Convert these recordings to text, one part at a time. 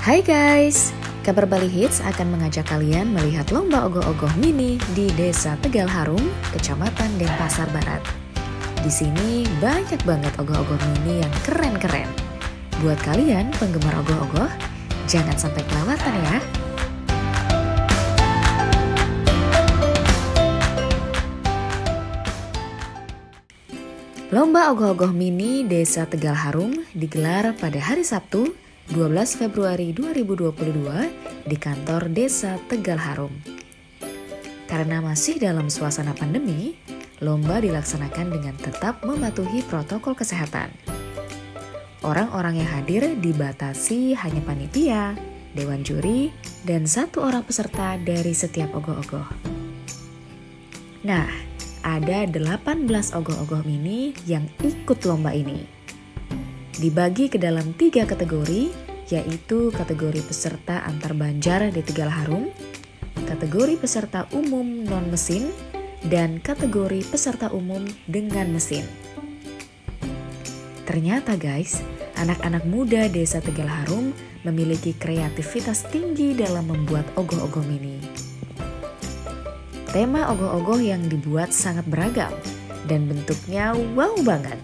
Hai guys, kabar Bali Hits akan mengajak kalian melihat lomba ogoh-ogoh mini di Desa Tegal Harum, Kecamatan Denpasar Barat. Di sini banyak banget ogoh-ogoh mini yang keren-keren. Buat kalian penggemar ogoh-ogoh, jangan sampai kelewatan ya. Lomba ogoh-ogoh mini Desa Tegal Harum digelar pada hari Sabtu 12 Februari 2022 di kantor Desa Tegal Harum. Karena masih dalam suasana pandemi, lomba dilaksanakan dengan tetap mematuhi protokol kesehatan. Orang-orang yang hadir dibatasi hanya panitia, dewan juri, dan 1 orang peserta dari setiap ogoh-ogoh. Nah, ada 18 ogoh-ogoh mini yang ikut lomba ini. Dibagi ke dalam 3 kategori, yaitu kategori peserta antar banjar di Tegal Harum, kategori peserta umum non-mesin, dan kategori peserta umum dengan mesin. Ternyata guys, anak-anak muda Desa Tegal Harum memiliki kreativitas tinggi dalam membuat ogoh-ogoh mini. Tema ogoh-ogoh yang dibuat sangat beragam dan bentuknya wow banget.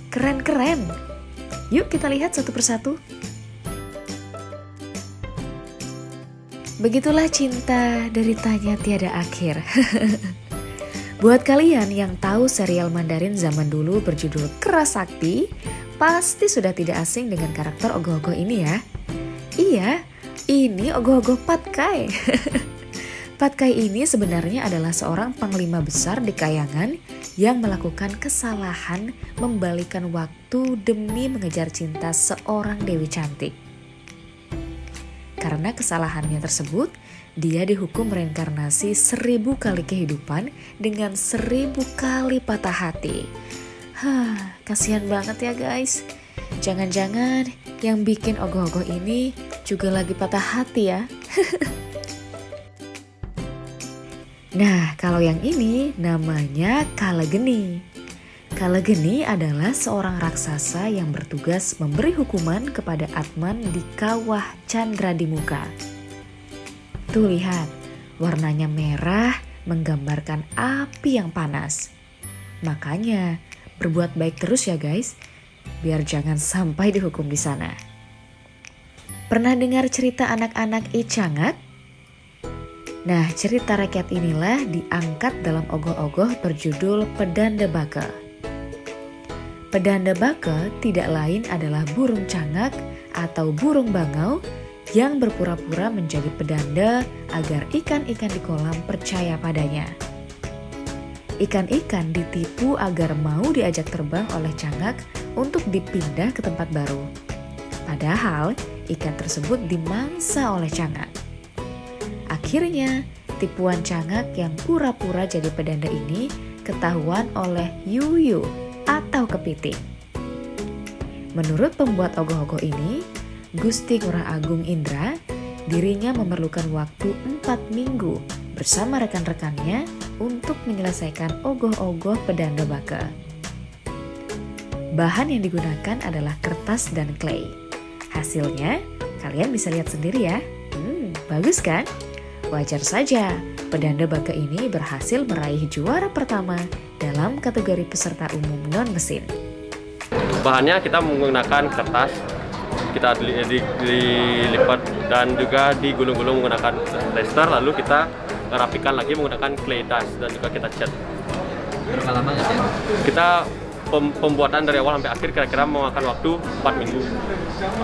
Keren-keren. Yuk kita lihat satu persatu. Begitulah cinta deritanya tiada akhir. Buat kalian yang tahu serial Mandarin zaman dulu berjudul Keras Sakti, pasti sudah tidak asing dengan karakter ogoh-ogoh ini ya. Iya, ini ogoh-ogoh Patkai. Patkai ini sebenarnya adalah seorang panglima besar di kayangan yang melakukan kesalahan membalikan waktu demi mengejar cinta seorang dewi cantik. Karena kesalahannya tersebut, dia dihukum reinkarnasi 1000 kali kehidupan dengan 1000 kali patah hati. Kasihan banget ya guys. Jangan-jangan yang bikin ogoh-ogoh ini juga lagi patah hati ya. Nah, kalau yang ini namanya Kalageni. Kalageni adalah seorang raksasa yang bertugas memberi hukuman kepada Atman di kawah Candra di muka. Tuh lihat, warnanya merah menggambarkan api yang panas. Makanya, berbuat baik terus ya guys, biar jangan sampai dihukum di sana. Pernah dengar cerita anak-anak Icangak? Nah, cerita rakyat inilah diangkat dalam ogoh-ogoh berjudul Pedanda Baka. Pedanda Baka tidak lain adalah burung cangak atau burung bangau yang berpura-pura menjadi pedanda agar ikan-ikan di kolam percaya padanya. Ikan-ikan ditipu agar mau diajak terbang oleh cangak untuk dipindah ke tempat baru. Padahal ikan tersebut dimangsa oleh cangak. Akhirnya, tipuan cangak yang pura-pura jadi pedanda ini ketahuan oleh Yuyu atau kepiting. Menurut pembuat ogoh-ogoh ini, Gusti Ngurah Agung Indra, dirinya memerlukan waktu 4 minggu bersama rekan-rekannya untuk menyelesaikan ogoh-ogoh pedanda baka. Bahan yang digunakan adalah kertas dan clay. Hasilnya, kalian bisa lihat sendiri ya. Bagus kan? Wajar saja, pedanda baka ini berhasil meraih juara pertama dalam kategori peserta umum non-mesin. Bahannya kita menggunakan kertas, kita dilipat dan juga digulung-gulung menggunakan tester, lalu kita rapikan lagi menggunakan clay dust dan juga kita cat. Berapa lama ya? Kita pembuatan dari awal sampai akhir kira-kira memakan waktu 4 minggu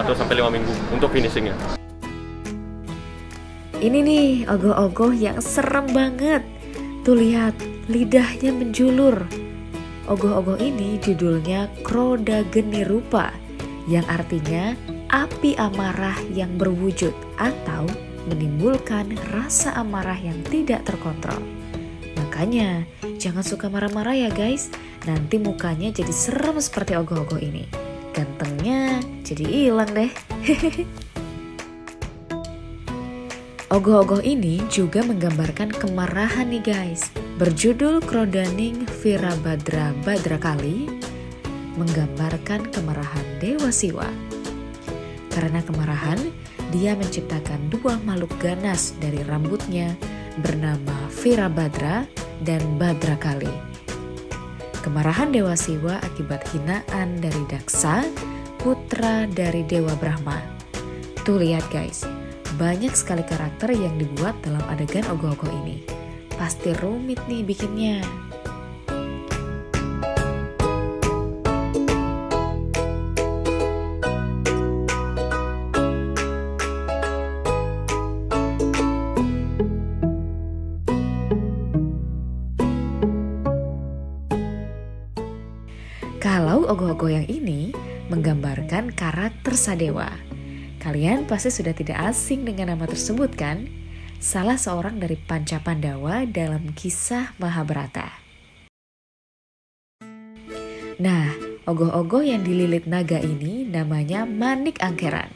atau sampai 5 minggu untuk finishingnya. Ini nih ogoh-ogoh yang serem banget. Tuh lihat, lidahnya menjulur. Ogoh-ogoh ini judulnya Kroda Geni Rupa, yang artinya api amarah yang berwujud atau menimbulkan rasa amarah yang tidak terkontrol. Makanya jangan suka marah-marah ya guys, nanti mukanya jadi serem seperti ogoh-ogoh ini. Gantengnya jadi hilang deh. Ogoh-ogoh ini juga menggambarkan kemarahan nih guys. Berjudul Krodaning Virabhadra Badrakali, menggambarkan kemarahan Dewa Siwa. Karena kemarahan, dia menciptakan dua makhluk ganas dari rambutnya bernama Virabhadra dan Bhadrakali. Kemarahan Dewa Siwa akibat hinaan dari Daksa, putra dari Dewa Brahma. Tuh lihat guys, banyak sekali karakter yang dibuat dalam adegan ogoh-ogoh ini. Pasti rumit nih bikinnya. Kalau ogoh-ogoh yang ini menggambarkan karakter Sadewa. Kalian pasti sudah tidak asing dengan nama tersebut kan? Salah seorang dari Panca Pandawa dalam kisah Mahabharata. Nah, ogoh-ogoh yang dililit naga ini namanya Manik Angkeran.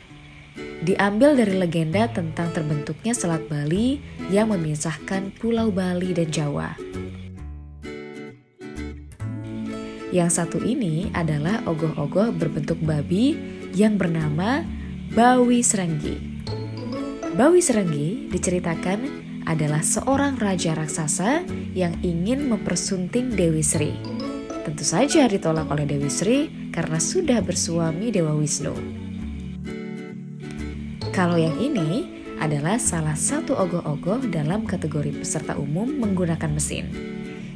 Diambil dari legenda tentang terbentuknya Selat Bali yang memisahkan Pulau Bali dan Jawa. Yang satu ini adalah ogoh-ogoh berbentuk babi yang bernama Bawi Serenggi. Bawi Serenggi diceritakan adalah seorang raja raksasa yang ingin mempersunting Dewi Sri. Tentu saja ditolak oleh Dewi Sri karena sudah bersuami Dewa Wisnu. Kalau yang ini adalah salah satu ogoh-ogoh dalam kategori peserta umum menggunakan mesin.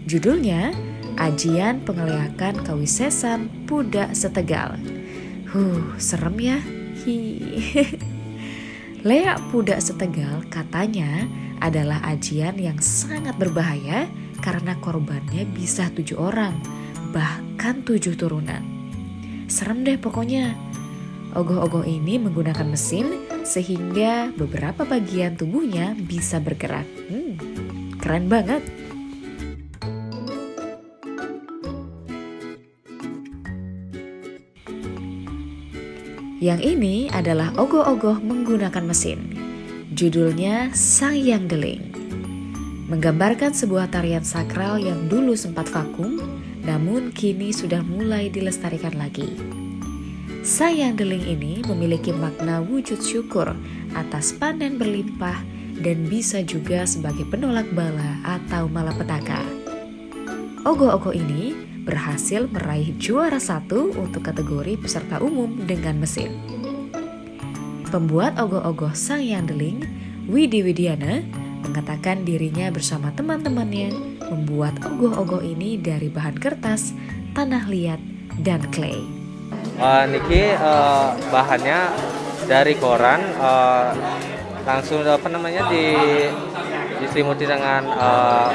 Judulnya Ajian Pengeliakan Kawisesan Pudak Setegal. Serem ya. Leak Pudak Setegal katanya adalah ajian yang sangat berbahaya karena korbannya bisa 7 orang, bahkan 7 turunan. Serem deh pokoknya. Ogoh-ogoh ini menggunakan mesin sehingga beberapa bagian tubuhnya bisa bergerak. Keren banget. Yang ini adalah ogoh-ogoh menggunakan mesin. Judulnya Sang Hyang Deling. Menggambarkan sebuah tarian sakral yang dulu sempat vakum, namun kini sudah mulai dilestarikan lagi. Sang Hyang Deling ini memiliki makna wujud syukur atas panen berlimpah dan bisa juga sebagai penolak bala atau malapetaka. Ogoh-ogoh ini berhasil meraih juara 1 untuk kategori peserta umum dengan mesin. Pembuat ogoh-ogoh Sang Hyang Deling, Widi Widiana, mengatakan dirinya bersama teman-temannya membuat ogoh-ogoh ini dari bahan kertas, tanah liat, dan clay. Niki bahannya dari koran, langsung diselimuti dengan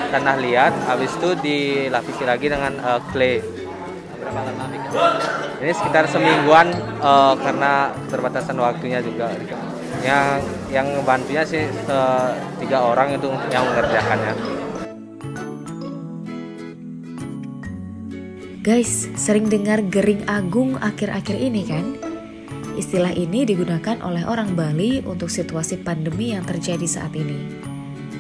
tanah liat, habis itu dilapisi lagi dengan clay. Ini sekitar semingguan karena keterbatasan waktunya juga. Yang bantunya sih 3 orang itu yang mengerjakannya. Guys, sering dengar Gering Agung akhir-akhir ini kan? Istilah ini digunakan oleh orang Bali untuk situasi pandemi yang terjadi saat ini.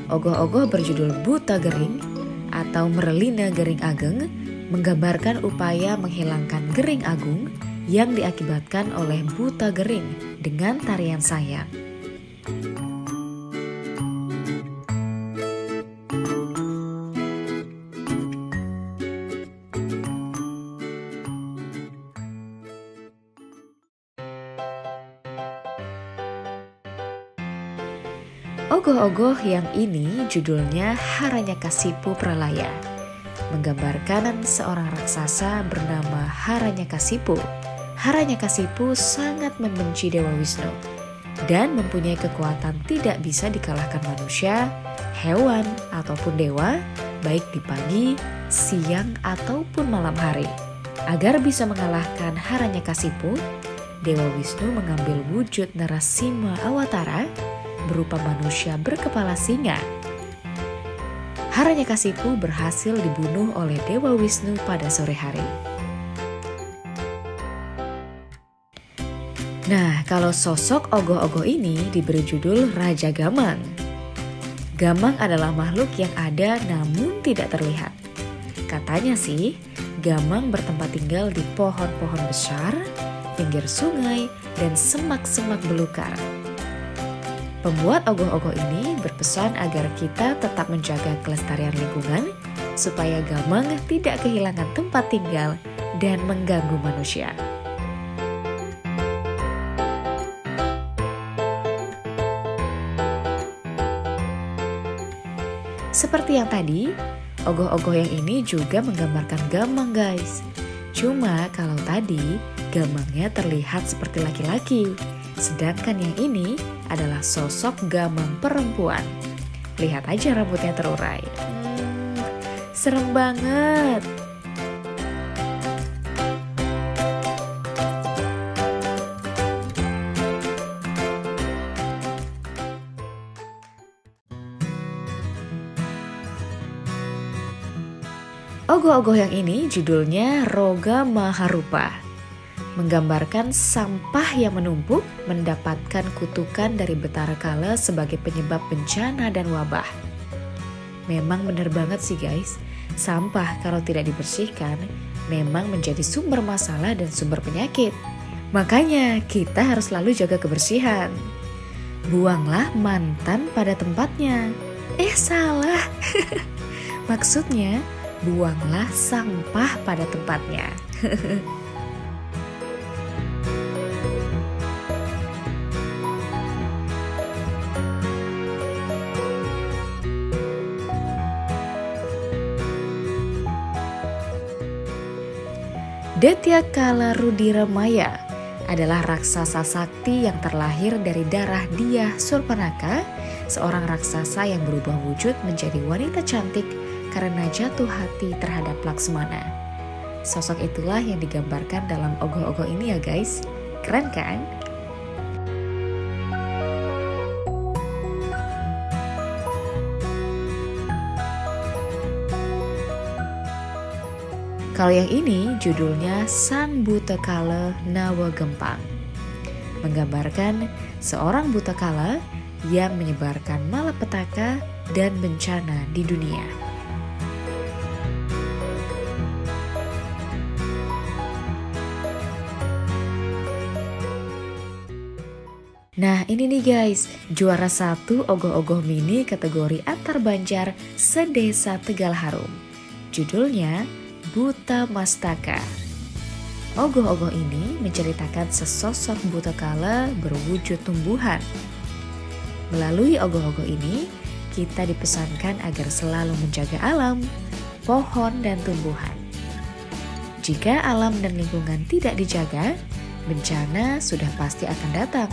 Ogoh-ogoh berjudul Buta Gering atau Merlina Gering Ageng menggambarkan upaya menghilangkan gering agung yang diakibatkan oleh buta gering dengan tarian sayang. Ogoh-ogoh yang ini judulnya Haranyakasipu Pralaya, menggambarkan seorang raksasa bernama Haranyakasipu. Haranyakasipu sangat membenci Dewa Wisnu dan mempunyai kekuatan tidak bisa dikalahkan manusia, hewan, ataupun dewa, baik di pagi, siang, ataupun malam hari. Agar bisa mengalahkan Haranyakasipu, Dewa Wisnu mengambil wujud Narasimha Awatara berupa manusia berkepala singa. Haranyakasipu berhasil dibunuh oleh Dewa Wisnu pada sore hari. Nah, kalau sosok ogoh-ogoh ini diberi judul Raja Gamang. Gamang adalah makhluk yang ada namun tidak terlihat. Katanya sih, Gamang bertempat tinggal di pohon-pohon besar, pinggir sungai, dan semak-semak belukar. Pembuat ogoh-ogoh ini berpesan agar kita tetap menjaga kelestarian lingkungan supaya Gamang tidak kehilangan tempat tinggal dan mengganggu manusia. Seperti yang tadi, ogoh-ogoh yang ini juga menggambarkan Gamang guys. Cuma kalau tadi, Gamangnya terlihat seperti laki-laki. Sedangkan yang ini adalah sosok Gamang perempuan. Lihat aja rambutnya terurai. Serem banget. Ogoh-ogoh yang ini judulnya Roga Maharupa, menggambarkan sampah yang menumpuk mendapatkan kutukan dari Betara Kala sebagai penyebab bencana dan wabah. Memang benar banget sih guys, sampah kalau tidak dibersihkan memang menjadi sumber masalah dan sumber penyakit. Makanya kita harus selalu jaga kebersihan. Buanglah mantan pada tempatnya. Salah. Maksudnya, buanglah sampah pada tempatnya. Detya Kala Rudira Maya adalah raksasa sakti yang terlahir dari darah Dyah Surpanaka, seorang raksasa yang berubah wujud menjadi wanita cantik karena jatuh hati terhadap Laksmana. Sosok itulah yang digambarkan dalam ogoh-ogoh ini ya guys. Keren kan? Kalau yang ini judulnya Sang Buta Kala Nawa Gempang, menggambarkan seorang buta kala yang menyebarkan malapetaka dan bencana di dunia. Nah ini nih guys, juara 1 ogoh-ogoh mini kategori Antar Banjar Sedesa Tegal Harum. Judulnya Buta Mastaka. Ogoh-ogoh ini menceritakan sesosok buta kala berwujud tumbuhan. Melalui ogoh-ogoh ini, kita dipesankan agar selalu menjaga alam, pohon dan tumbuhan. Jika alam dan lingkungan tidak dijaga, bencana sudah pasti akan datang.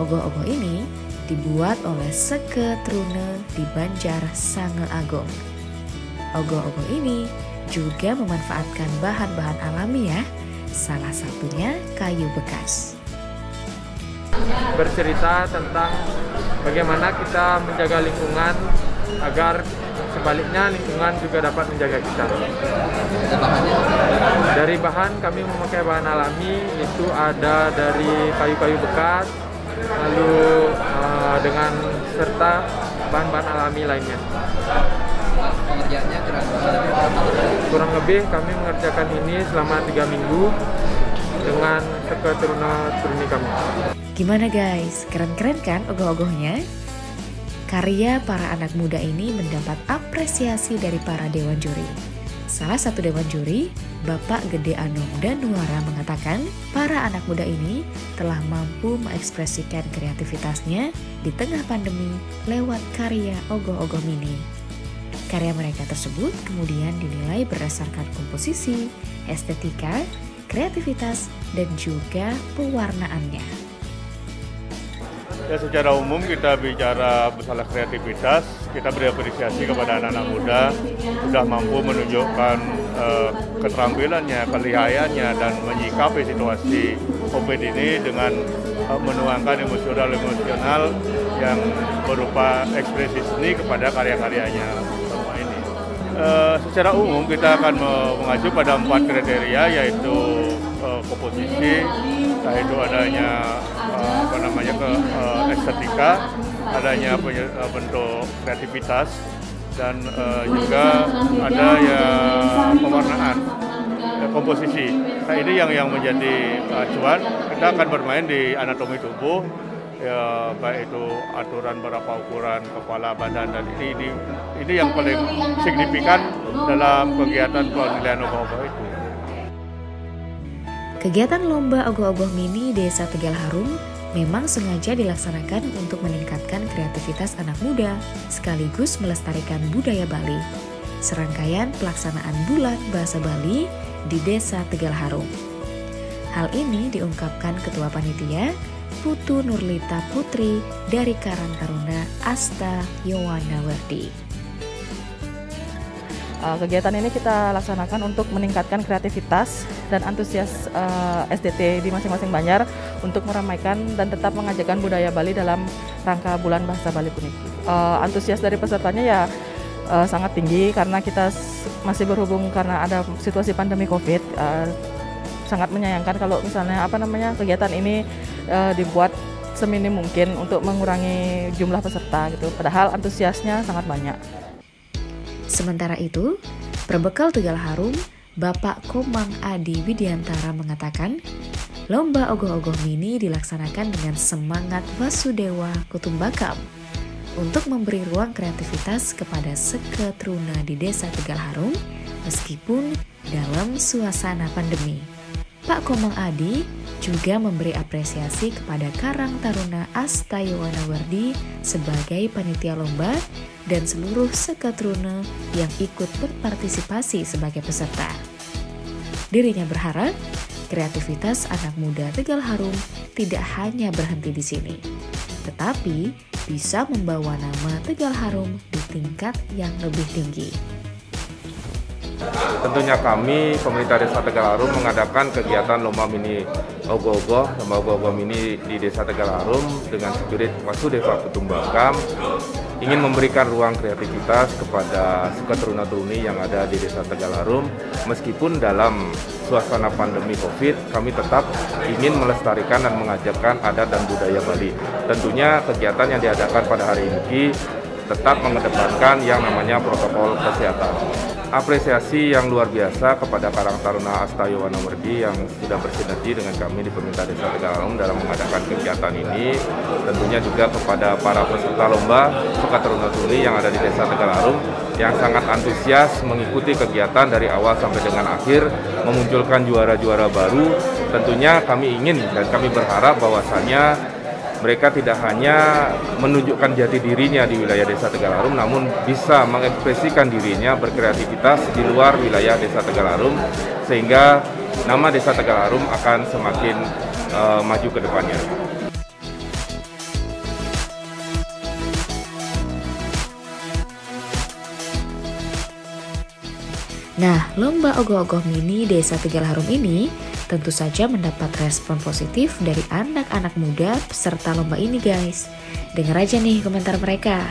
Ogoh-ogoh ini dibuat oleh Seke Trune di Banjar Sange Agung. Ogoh-ogoh ini juga memanfaatkan bahan-bahan alami ya, salah satunya kayu bekas. Bercerita tentang bagaimana kita menjaga lingkungan agar sebaliknya lingkungan juga dapat menjaga kita. Dari bahan kami memakai bahan alami, itu ada dari kayu-kayu bekas, lalu dengan serta bahan-bahan alami lainnya. Pengerjaannya Kurang lebih kami mengerjakan ini selama 3 minggu dengan Seke Trune kami. Gimana guys, keren-keren kan ogoh-ogohnya? Karya para anak muda ini mendapat apresiasi dari para dewan juri. Salah satu dewan juri, Bapak Gede Anom Danuara mengatakan para anak muda ini telah mampu mengekspresikan kreativitasnya di tengah pandemi lewat karya ogoh-ogoh mini. Karya mereka tersebut kemudian dinilai berdasarkan komposisi, estetika, kreativitas, dan juga pewarnaannya. Ya, secara umum kita bicara masalah kreativitas, kita berapresiasi kepada anak-anak muda sudah mampu menunjukkan keterampilannya, kelihayannya, dan menyikapi situasi COVID ini dengan menuangkan emosional yang berupa ekspresi seni kepada karya-karyanya. Secara umum kita akan mengacu pada 4 kriteria, yaitu komposisi, yaitu adanya estetika, adanya bentuk kreativitas, dan juga ada ya pewarnaan. komposisi. Nah, ini yang menjadi acuan. Kita akan bermain di anatomi tubuh, ya, baik itu aturan berapa ukuran kepala, badan, dan ini yang paling signifikan dalam kegiatan penilaian ogoh-ogoh itu. Kegiatan lomba ogoh-ogoh mini Desa Tegal Harum memang sengaja dilaksanakan untuk meningkatkan kreativitas anak muda sekaligus melestarikan budaya Bali. Serangkaian pelaksanaan Bulan Bahasa Bali di Desa Tegal Harum. Hal ini diungkapkan Ketua Panitia Putu Nurlita Putri dari Karang Taruna Asta Yowanawardi. Kegiatan ini kita laksanakan untuk meningkatkan kreativitas dan antusias SDT di masing-masing Banjar untuk meramaikan dan tetap mengajarkan budaya Bali dalam rangka Bulan Bahasa Bali puniki. Antusias dari pesertanya ya sangat tinggi karena kita masih berhubung karena ada situasi pandemi COVID. Sangat menyayangkan kalau misalnya kegiatan ini dibuat seminim mungkin untuk mengurangi jumlah peserta gitu. Padahal antusiasnya sangat banyak. Sementara itu, Perbekal Tegal Harum, Bapak Komang Adi Widiantara mengatakan, lomba ogoh-ogoh mini dilaksanakan dengan semangat Wasudewa Kutumbakam untuk memberi ruang kreativitas kepada seketruna di Desa Tegal Harum meskipun dalam suasana pandemi. Pak Komang Adi juga memberi apresiasi kepada Karang Taruna Asta Yowanawardi sebagai panitia lomba dan seluruh seketruna yang ikut berpartisipasi sebagai peserta. Dirinya berharap kreativitas anak muda Tegal Harum tidak hanya berhenti di sini, tetapi bisa membawa nama Tegal Harum di tingkat yang lebih tinggi. Tentunya kami, pemerintah Desa Tegal Harum mengadakan kegiatan lomba mini ogoh-ogoh, lomba ogoh-ogoh mini di Desa Tegal Harum dengan spirit Wasudewa Kutumbakam, ingin memberikan ruang kreativitas kepada seketruna-truni yang ada di Desa Tegal Harum. Meskipun dalam suasana pandemi COVID, kami tetap ingin melestarikan dan mengajarkan adat dan budaya Bali. Tentunya kegiatan yang diadakan pada hari ini tetap mengedepankan yang namanya protokol kesehatan. Apresiasi yang luar biasa kepada Karang Taruna Asta Yowanawardi yang sudah bersinergi dengan kami di pemerintah Desa Tegal Harum dalam mengadakan kegiatan ini. Tentunya juga kepada para peserta lomba seketruna-truni yang ada di Desa Tegal Harum yang sangat antusias mengikuti kegiatan dari awal sampai dengan akhir, memunculkan juara-juara baru. Tentunya kami ingin dan kami berharap bahwasannya mereka tidak hanya menunjukkan jati dirinya di wilayah Desa Tegal Harum, namun bisa mengekspresikan dirinya berkreativitas di luar wilayah Desa Tegal Harum, sehingga nama Desa Tegal Harum akan semakin maju ke depannya. Nah, lomba ogoh-ogoh mini Desa Tegal Harum ini tentu saja mendapat respon positif dari anak-anak muda peserta lomba ini, guys. Dengar aja nih komentar mereka.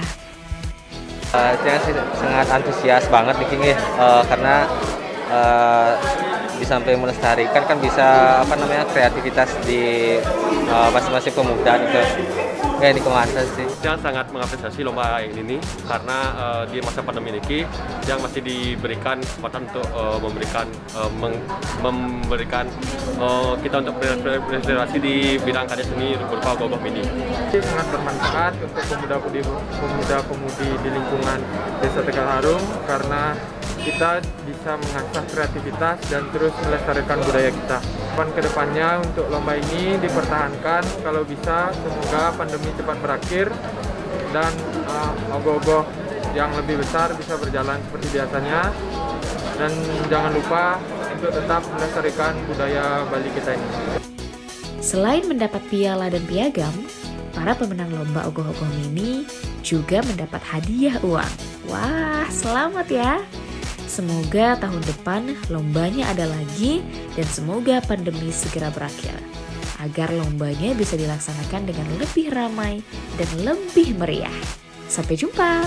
Saya sangat antusias banget nih, karena disamping melestarikan kan bisa kreativitas di masing-masing pemuda gitu. Kayak di Kemantan sih. Yang sangat mengapresiasi lomba ini karena di masa pandemi ini yang masih diberikan kesempatan untuk memberikan kita untuk berprestasi di bidang karya seni berupa ogoh-ogoh mini. Ini sangat bermanfaat untuk pemuda-pemudi di lingkungan Desa Tegal Harum karena kita bisa mengasah kreativitas dan terus melestarikan budaya kita. Kedepannya untuk lomba ini dipertahankan, kalau bisa semoga pandemi cepat berakhir dan ogoh-ogoh yang lebih besar bisa berjalan seperti biasanya, dan jangan lupa untuk tetap melestarikan budaya Bali kita ini. Selain mendapat piala dan piagam, para pemenang lomba ogoh-ogoh mini juga mendapat hadiah uang. Wah, selamat ya! Semoga tahun depan lombanya ada lagi dan semoga pandemi segera berakhir agar lombanya bisa dilaksanakan dengan lebih ramai dan lebih meriah. Sampai jumpa!